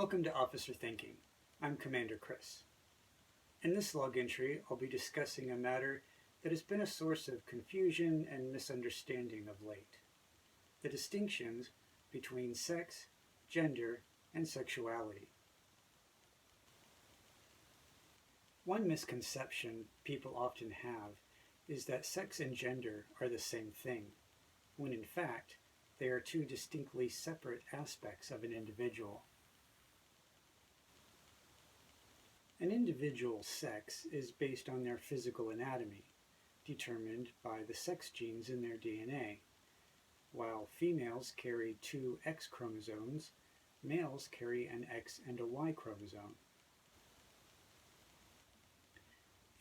Welcome to Officer Thinking. I'm Commander Kris. In this log entry, I'll be discussing a matter that has been a source of confusion and misunderstanding of late: the distinctions between sex, gender, and sexuality. One misconception people often have is that sex and gender are the same thing, when in fact they are two distinctly separate aspects of an individual. An individual's sex is based on their physical anatomy, determined by the sex genes in their DNA. While females carry two X chromosomes, males carry an X and a Y chromosome.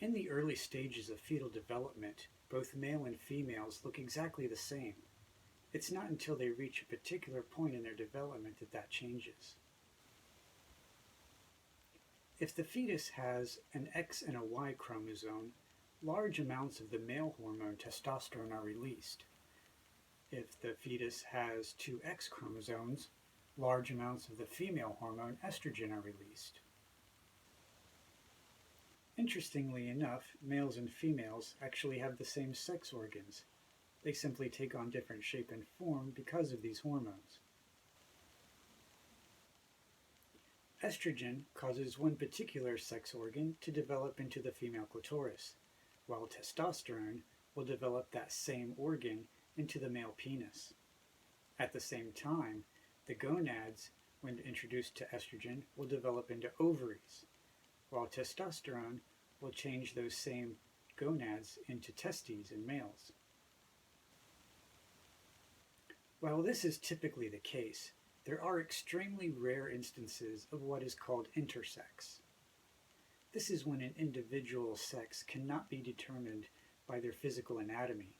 In the early stages of fetal development, both male and females look exactly the same. It's not until they reach a particular point in their development that changes. If the fetus has an X and a Y chromosome, large amounts of the male hormone testosterone are released. If the fetus has two X chromosomes, large amounts of the female hormone estrogen are released. Interestingly enough, males and females actually have the same sex organs. They simply take on different shape and form because of these hormones. Estrogen causes one particular sex organ to develop into the female clitoris, while testosterone will develop that same organ into the male penis. At the same time, the gonads, when introduced to estrogen, will develop into ovaries, while testosterone will change those same gonads into testes in males. While this is typically the case, there are extremely rare instances of what is called intersex. This is when an individual's sex cannot be determined by their physical anatomy.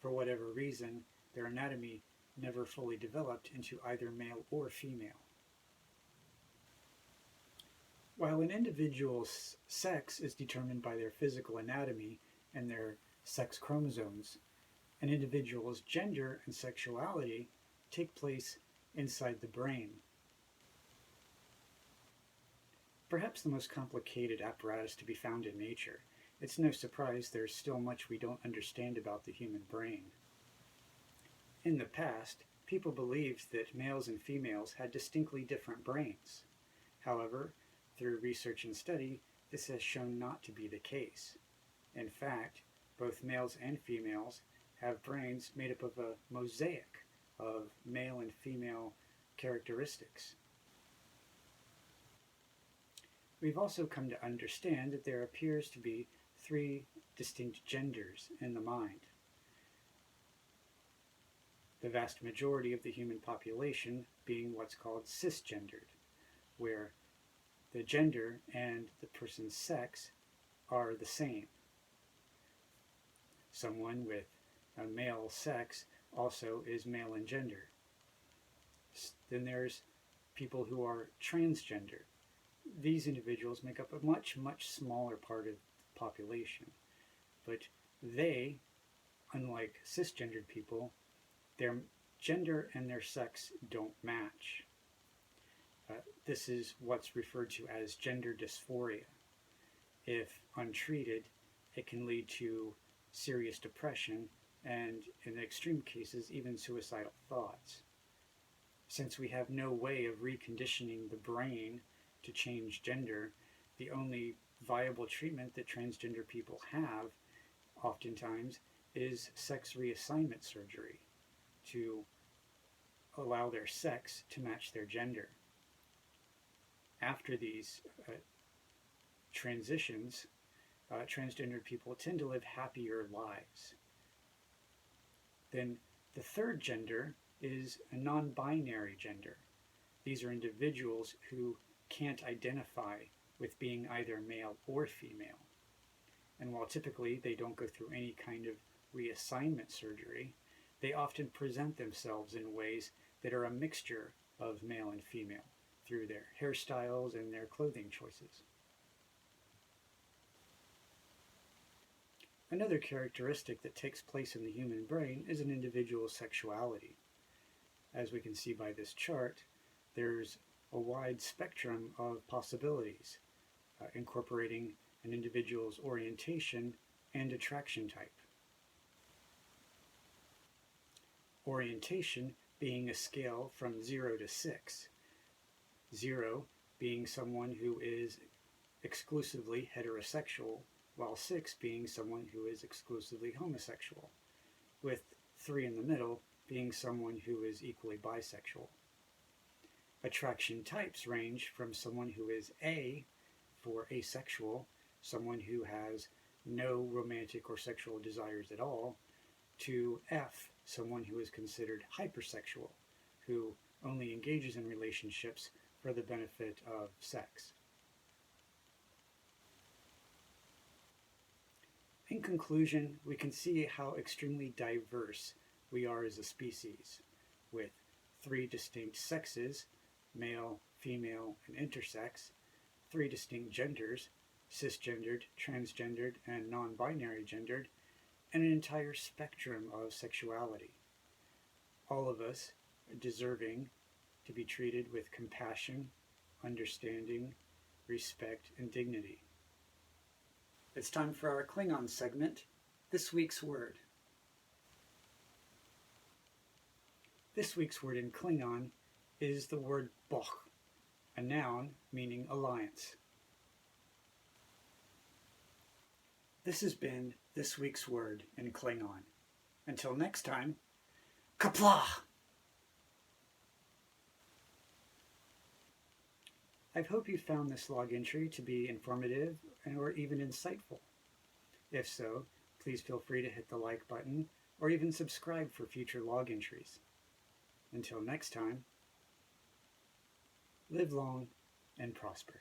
For whatever reason, their anatomy never fully developed into either male or female. While an individual's sex is determined by their physical anatomy and their sex chromosomes, an individual's gender and sexuality take place inside the brain. Perhaps the most complicated apparatus to be found in nature, it's no surprise there's still much we don't understand about the human brain. In the past, people believed that males and females had distinctly different brains. However, through research and study, this has shown not to be the case. In fact, both males and females have brains made up of a mosaic of male and female characteristics. We've also come to understand that there appears to be three distinct genders in the mind. The vast majority of the human population being what's called cisgendered, where the gender and the person's sex are the same. Someone with a male sex also is male in gender. Then there's people who are transgender. These individuals make up a much smaller part of the population, but they, unlike cisgendered people, their gender and their sex don't match. This is what's referred to as gender dysphoria. If untreated, it can lead to serious depression and, in extreme cases, even suicidal thoughts. Since we have no way of reconditioning the brain to change gender, the only viable treatment that transgender people have, oftentimes, is sex reassignment surgery to allow their sex to match their gender. After these transitions, transgender people tend to live happier lives. Then the third gender is a non-binary gender. These are individuals who can't identify with being either male or female. And while typically they don't go through any kind of reassignment surgery, they often present themselves in ways that are a mixture of male and female through their hairstyles and their clothing choices. Another characteristic that takes place in the human brain is an individual's sexuality. As we can see by this chart, there's a wide spectrum of possibilities, incorporating an individual's orientation and attraction type. Orientation being a scale from 0 to 6. 0 being someone who is exclusively heterosexual, while 6 being someone who is exclusively homosexual, with 3 in the middle being someone who is equally bisexual. Attraction types range from someone who is A for asexual, someone who has no romantic or sexual desires at all, to F, someone who is considered hypersexual, who only engages in relationships for the benefit of sex. In conclusion, we can see how extremely diverse we are as a species, with 3 distinct sexes, male, female, and intersex, 3 distinct genders, cisgendered, transgendered, and non-binary gendered, and an entire spectrum of sexuality. All of us are deserving to be treated with compassion, understanding, respect, and dignity. It's time for our Klingon segment, This Week's Word. This week's word in Klingon is the word boch, a noun meaning alliance. This has been This Week's Word in Klingon. Until next time, Qapla'! I hope you found this log entry to be informative or even insightful. If so, please feel free to hit the like button or even subscribe for future log entries. Until next time, live long and prosper.